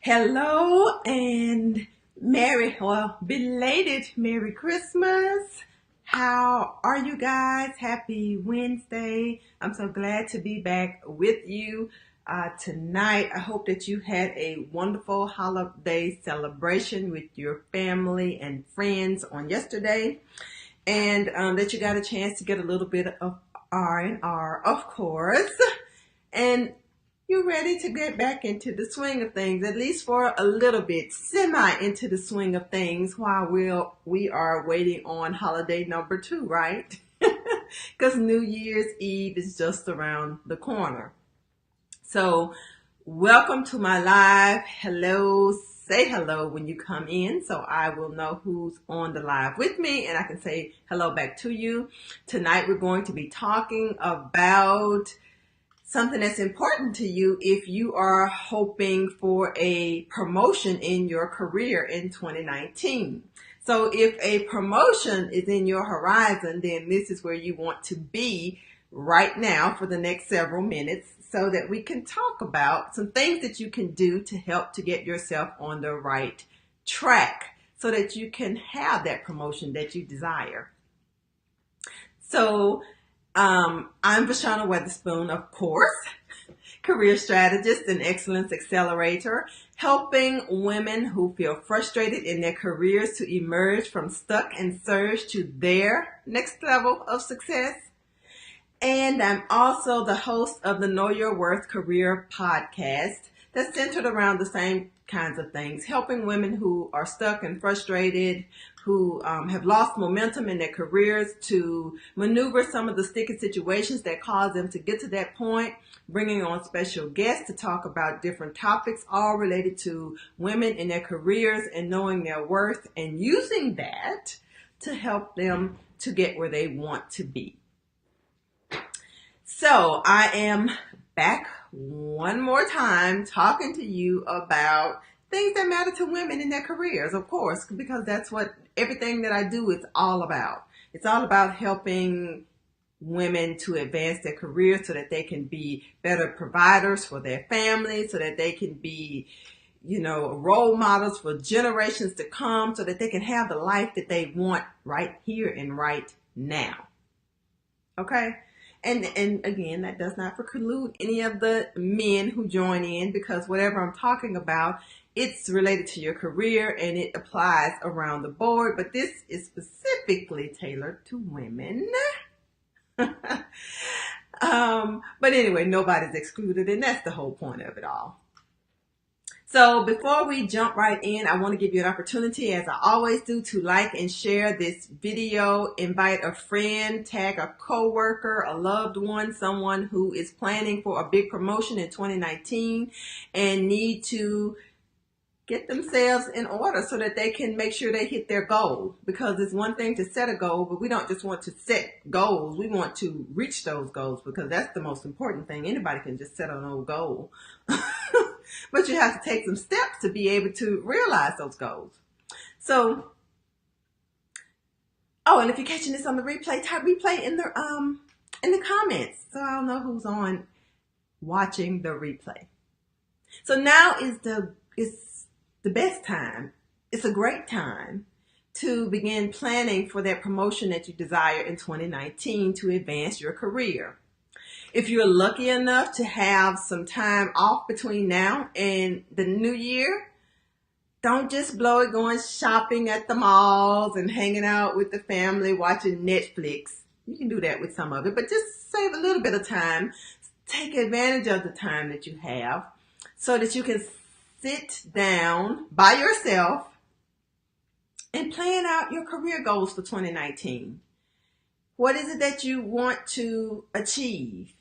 Hello and belated Merry Christmas. How are you guys? Happy Wednesday. I'm so glad to be back with you tonight. I hope that you had a wonderful holiday celebration with your family and friends on yesterday, and that you got a chance to get a little bit of R&R, of course. And you're ready to get back into the swing of things, at least for a little bit, semi into the swing of things while we are waiting on holiday number 2, right? Because New Year's Eve is just around the corner. So welcome to my live. Hello, say hello when you come in so I will know who's on the live with me and I can say hello back to you. Tonight we're going to be talking about something that's important to you if you are hoping for a promotion in your career in 2019. So if a promotion is in your horizon, then this is where you want to be right now for the next several minutes so that we can talk about some things that you can do to help to get yourself on the right track so that you can have that promotion that you desire. So I'm Vashana Weatherspoon, of course, career strategist and excellence accelerator, helping women who feel frustrated in their careers to emerge from stuck and surge to their next level of success. And I'm also the host of the Know Your Worth Career podcast that's centered around the same kinds of things, helping women who are stuck and frustrated, who have lost momentum in their careers to maneuver some of the sticky situations that cause them to get to that point, bringing on special guests to talk about different topics, all related to women in their careers and knowing their worth and using that to help them to get where they want to be. So I am back one more time talking to you about things that matter to women in their careers, of course, because that's what everything that I do is all about. It's all about helping women to advance their careers so that they can be better providers for their families, so that they can be, role models for generations to come, so that they can have the life that they want right here and right now. Okay? And again, that does not preclude any of the men who join in, because whatever I'm talking about, it's related to your career and it applies around the board. But this is specifically tailored to women. But anyway, nobody's excluded, and that's the whole point of it all. So before we jump right in, I want to give you an opportunity, as I always do, to like and share this video, invite a friend, tag a coworker, a loved one, someone who is planning for a big promotion in 2019 and need to get themselves in order so that they can make sure they hit their goal. Because it's one thing to set a goal, but we don't just want to set goals. We want to reach those goals, because that's the most important thing. Anybody can just set an old goal. But you have to take some steps to be able to realize those goals. So, and if you're catching this on the replay, type replay in the comments so I'll know who's on watching the replay. So now is the best time. It's a great time to begin planning for that promotion that you desire in 2019 to advance your career. If you're lucky enough to have some time off between now and the new year, don't just blow it going shopping at the malls and hanging out with the family watching Netflix. You can do that with some of it, but just save a little bit of time. Take advantage of the time that you have so that you can sit down by yourself and plan out your career goals for 2019. What is it that you want to achieve?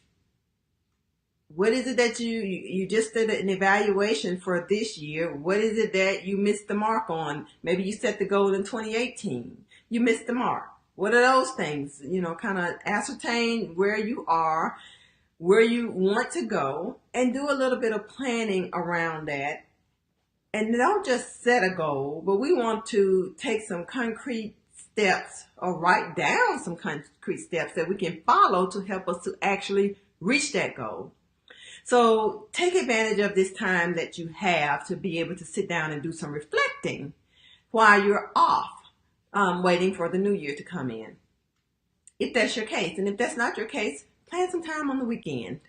What is it that you just did an evaluation for this year? What is it that you missed the mark on? Maybe you set the goal in 2018. You missed the mark. What are those things? Kind of ascertain where you are, where you want to go, and do a little bit of planning around that. And don't just set a goal, but we want to take some concrete steps or write down some concrete steps that we can follow to help us to actually reach that goal. So take advantage of this time that you have to be able to sit down and do some reflecting while you're off, waiting for the new year to come in. If that's your case, and if that's not your case, plan some time on the weekend.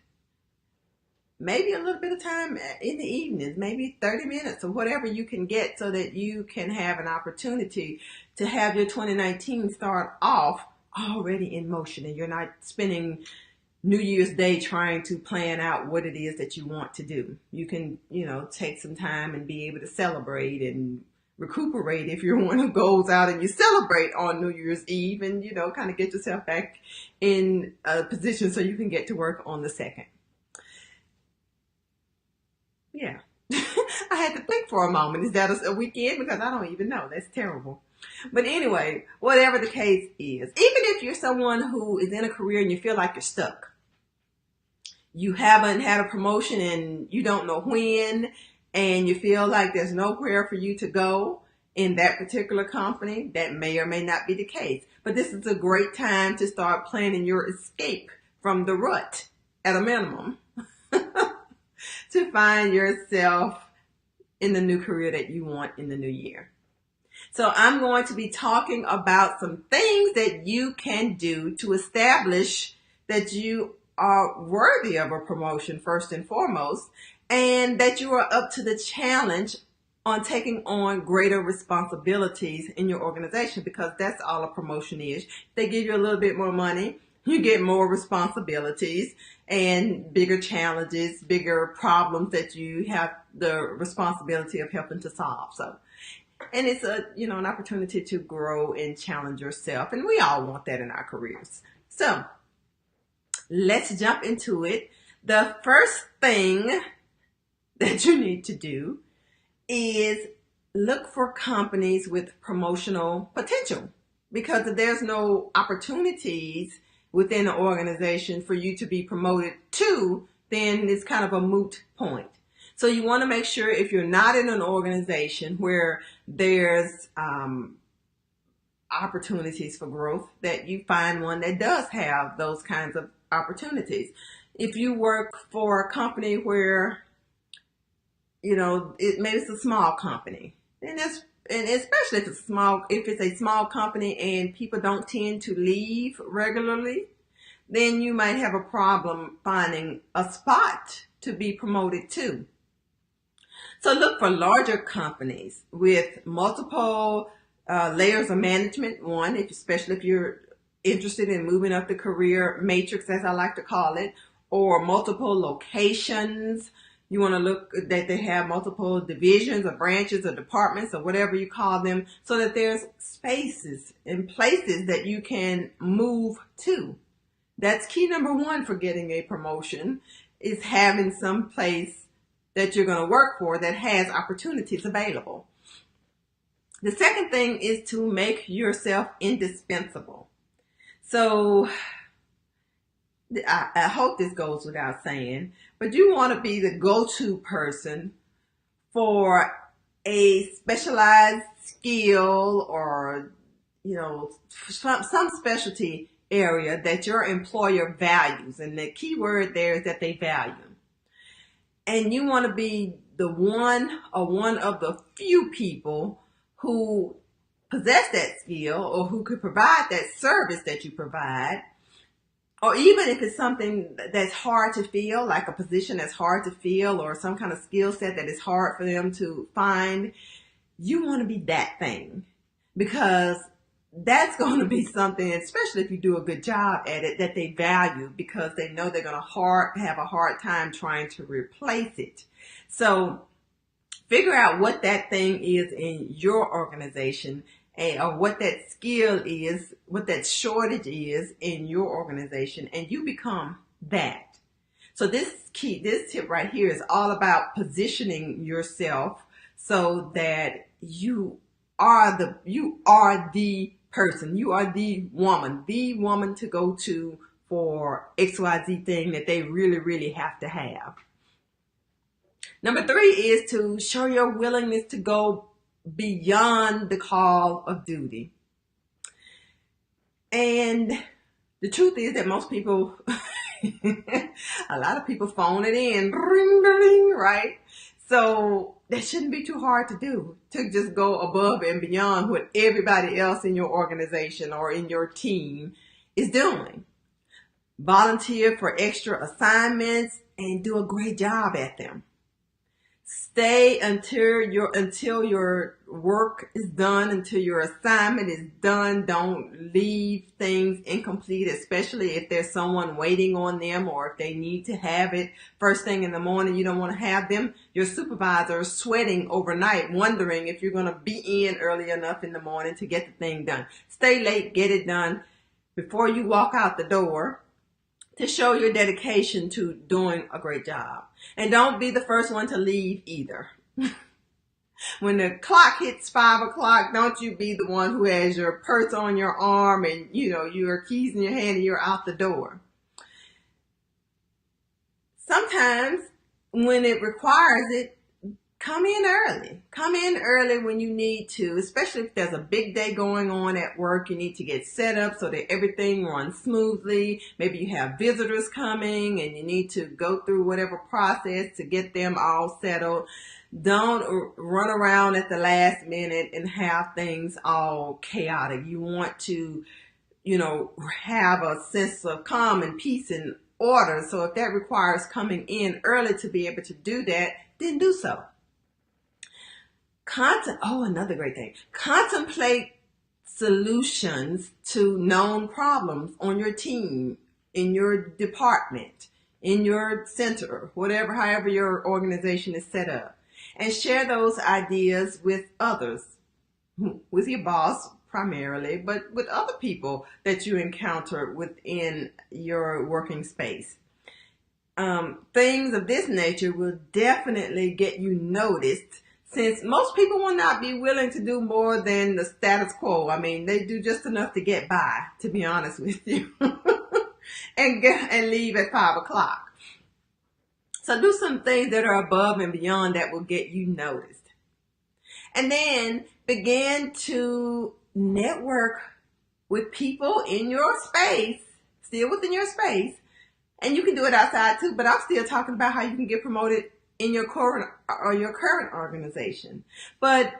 Maybe a little bit of time in the evenings, maybe 30 minutes or whatever you can get so that you can have an opportunity to have your 2019 start off already in motion, and you're not spending New Year's Day trying to plan out what it is that you want to do. You can, take some time and be able to celebrate and recuperate if you're one who goes out and you celebrate on New Year's Eve, and, kind of get yourself back in a position so you can get to work on the 2nd. Yeah. I had to think for a moment. Is that a weekend? Because I don't even know. That's terrible. But anyway, whatever the case is, even if you're someone who is in a career and you feel like you're stuck, you haven't had a promotion and you don't know when, and you feel like there's nowhere for you to go in that particular company, that may or may not be the case. But this is a great time to start planning your escape from the rut at a minimum. To find yourself in the new career that you want in the new year. So I'm going to be talking about some things that you can do to establish that you are worthy of a promotion first and foremost, and that you are up to the challenge on taking on greater responsibilities in your organization, because that's all a promotion is. They give you a little bit more money, you get more responsibilities and bigger challenges, bigger problems that you have the responsibility of helping to solve. So, and it's an opportunity to grow and challenge yourself. And we all want that in our careers. So let's jump into it. The first thing that you need to do is look for companies with promotional potential, because if there's no opportunities within an organization for you to be promoted to, then it's kind of a moot point. So you want to make sure, if you're not in an organization where there's opportunities for growth, that you find one that does have those kinds of opportunities. If you work for a company where, maybe it's a small company, and especially if it's a small company and people don't tend to leave regularly, then you might have a problem finding a spot to be promoted to. So look for larger companies with multiple layers of management. One, especially if you're interested in moving up the career matrix, as I like to call it, or multiple locations. You want to look that they have multiple divisions or branches or departments or whatever you call them, so that there's spaces and places that you can move to. That's key number one for getting a promotion, is having some place that you're going to work for that has opportunities available. The second thing is to make yourself indispensable. So I hope this goes without saying, but you want to be the go-to person for a specialized skill or, some specialty area that your employer values. And the key word there is that they value. And you want to be the one or one of the few people who possess that skill, or who could provide that service that you provide. Or even if it's something that's hard to fill, like a position that's hard to fill, or some kind of skill set that is hard for them to find, you want to be that thing, because that's going to be something, especially if you do a good job at it, that they value, because they know they're going to have a hard time trying to replace it. So figure out what that thing is in your organization, or what that skill is, what that shortage is in your organization, and you become that. So this tip right here is all about positioning yourself so that you are the person, you are the woman to go to for XYZ thing that they really, really have to have. Number 3 is to show your willingness to go beyond the call of duty. And the truth is that most people A lot of people phone it in, ring, ring, right? So that shouldn't be too hard to do, to just go above and beyond what everybody else in your organization or in your team is doing. Volunteer for extra assignments and do a great job at them. Stay until your work is done, until your assignment is done. Don't leave things incomplete, especially if there's someone waiting on them or if they need to have it first thing in the morning. You don't want to have your supervisor sweating overnight, wondering if you're going to be in early enough in the morning to get the thing done. Stay late, get it done before you walk out the door, to show your dedication to doing a great job. And don't be the first one to leave either. When the clock hits 5 o'clock, don't you be the one who has your purse on your arm and, your keys in your hand and you're out the door. Sometimes when it requires it, come in early. Come in early when you need to, especially if there's a big day going on at work. You need to get set up so that everything runs smoothly. Maybe you have visitors coming and you need to go through whatever process to get them all settled. Don't run around at the last minute and have things all chaotic. You want to, have a sense of calm and peace and order. So if that requires coming in early to be able to do that, then do so. Another great thing. Contemplate solutions to known problems on your team, in your department, in your center, however your organization is set up. And share those ideas with others, with your boss primarily, but with other people that you encounter within your working space. Things of this nature will definitely get you noticed, since most people will not be willing to do more than the status quo. I mean, they do just enough to get by, to be honest with you, and leave at 5 o'clock. So do some things that are above and beyond that will get you noticed. And then begin to network with people in your space, still within your space. And you can do it outside too, but I'm still talking about how you can get promoted in your current organization. But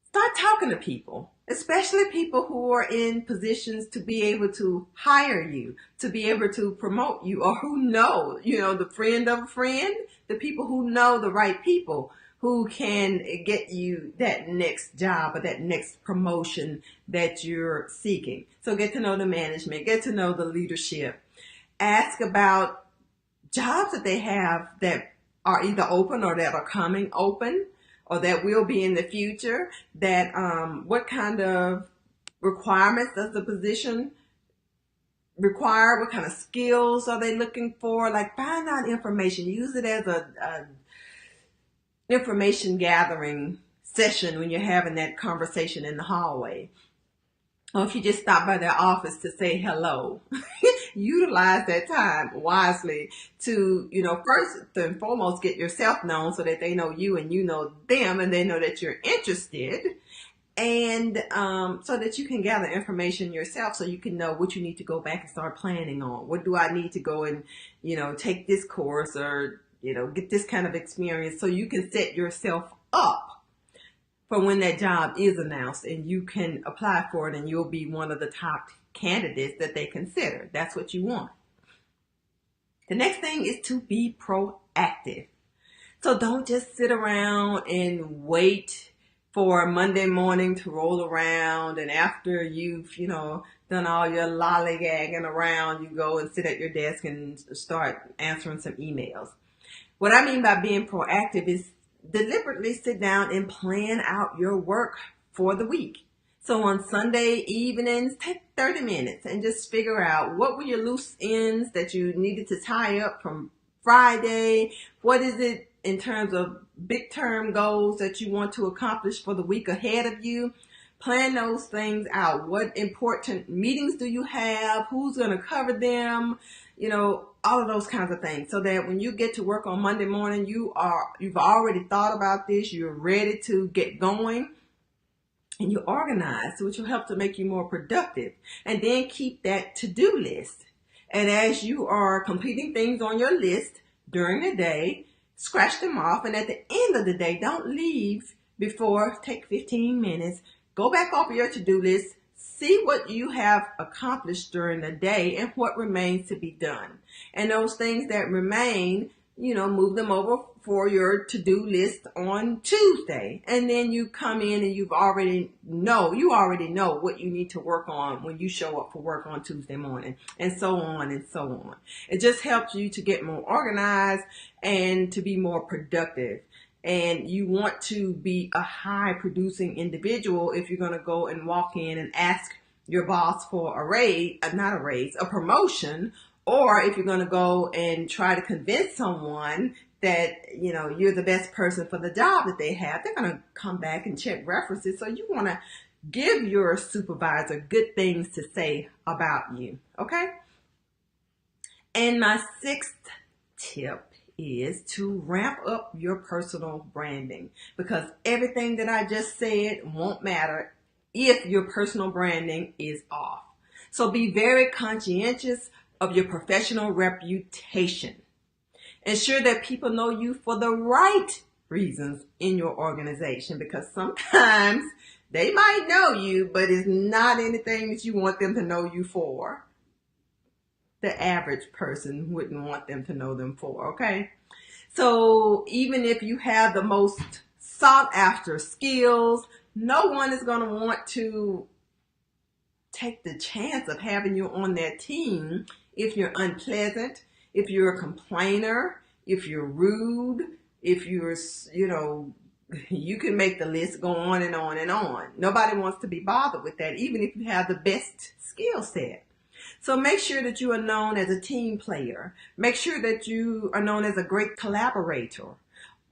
start talking to people, especially people who are in positions to be able to hire you, to be able to promote you, or who know, the friend of a friend, the people who know the right people who can get you that next job or that next promotion that you're seeking. So get to know the management, get to know the leadership, ask about jobs that they have that are either open or that are coming open or that will be in the future, that what kind of requirements does the position require, what kind of skills are they looking for. Like, find out information, use it as a information gathering session when you're having that conversation in the hallway. Or if you just stop by their office to say hello, utilize that time wisely to, first and foremost, get yourself known so that they know you and you know them and they know that you're interested. And so that you can gather information yourself so you can know what you need to go back and start planning on. What do I need to go and, take this course or, get this kind of experience so you can set yourself up for when that job is announced and you can apply for it and you'll be one of the top candidates that they consider. That's what you want. The next thing is to be proactive. So don't just sit around and wait for Monday morning to roll around, and after you've, done all your lollygagging around, you go and sit at your desk and start answering some emails. What I mean by being proactive is deliberately sit down and plan out your work for the week. So on Sunday evenings, take 30 minutes and just figure out what were your loose ends that you needed to tie up from Friday. What is it in terms of big term goals that you want to accomplish for the week ahead of you? Plan those things out. What important meetings do you have? Who's going to cover them? All of those kinds of things, so that when you get to work on Monday morning, you've already thought about this, you're ready to get going, and you're organized, which will help to make you more productive. And then keep that to-do list. And as you are completing things on your list during the day, scratch them off. And at the end of the day, don't leave before, take 15 minutes, go back over your to-do list, see what you have accomplished during the day and what remains to be done. And those things that remain, move them over for your to-do list on Tuesday. And then you come in and you already know what you need to work on when you show up for work on Tuesday morning, and so on and so on. It just helps you to get more organized and to be more productive. And you want to be a high producing individual if you're going to go and walk in and ask your boss for a promotion, or if you're going to go and try to convince someone that, you're the best person for the job that they have. They're going to come back and check references. So you want to give your supervisor good things to say about you. Okay. And my sixth tip is to ramp up your personal branding, because everything that I just said won't matter if your personal branding is off. So be very conscientious of your professional reputation. Ensure that people know you for the right reasons in your organization, because sometimes they might know you, but it's not anything that you want them to know you for. The average person wouldn't want them to know them for, okay? So even if you have the most sought after skills, no one is going to want to take the chance of having you on their team if you're unpleasant, if you're a complainer, if you're rude, if you're, you can make the list go on and on and on. Nobody wants to be bothered with that, even if you have the best skill set. So make sure that you are known as a team player. Make sure that you are known as a great collaborator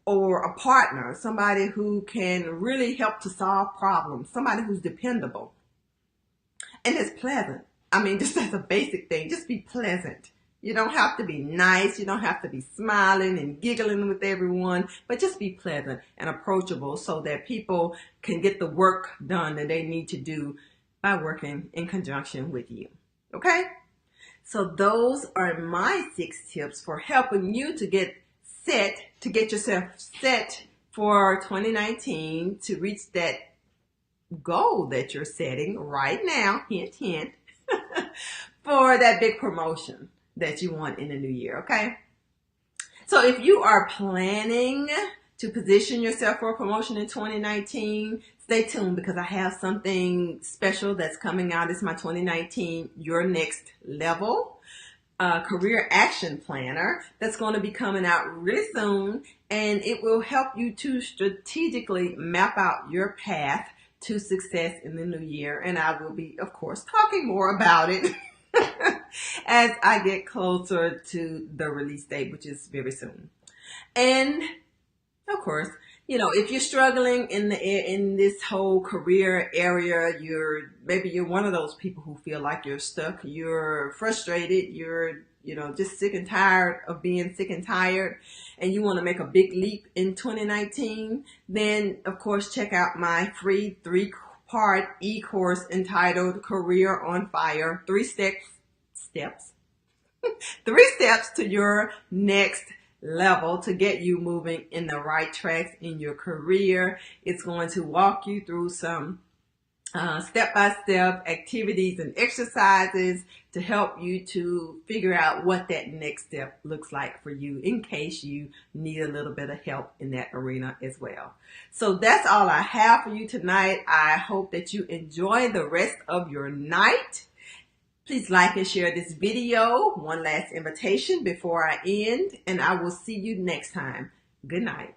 or a partner, somebody who can really help to solve problems, somebody who's dependable and is pleasant. I mean, just as a basic thing, just be pleasant. You don't have to be nice. You don't have to be smiling and giggling with everyone, but just be pleasant and approachable so that people can get the work done that they need to do by working in conjunction with you. Okay? So those are my 6 tips for helping you to get yourself set for 2019 to reach that goal that you're setting right now, hint, hint, for that big promotion that you want in the new year, okay? So if you are planning to position yourself for a promotion in 2019, stay tuned, because I have something special that's coming out. It's my 2019 Your Next Level career action planner that's going to be coming out really soon, and it will help you to strategically map out your path to success in the new year. And I will be, of course, talking more about it as I get closer to the release date, which is very soon. And of course, if you're struggling in this whole career area, maybe you're one of those people who feel like you're stuck, you're frustrated, you're just sick and tired of being sick and tired, and you want to make a big leap in 2019, then of course check out my free 3-part e-course entitled Career on Fire, 3 steps 3 steps to your next level to get you moving in the right tracks in your career. It's going to walk you through some step-by-step activities and exercises to help you to figure out what that next step looks like for you, in case you need a little bit of help in that arena as well. So that's all I have for you tonight. I hope that you enjoy the rest of your night. Please like and share this video. One last invitation before I end, and I will see you next time. Good night.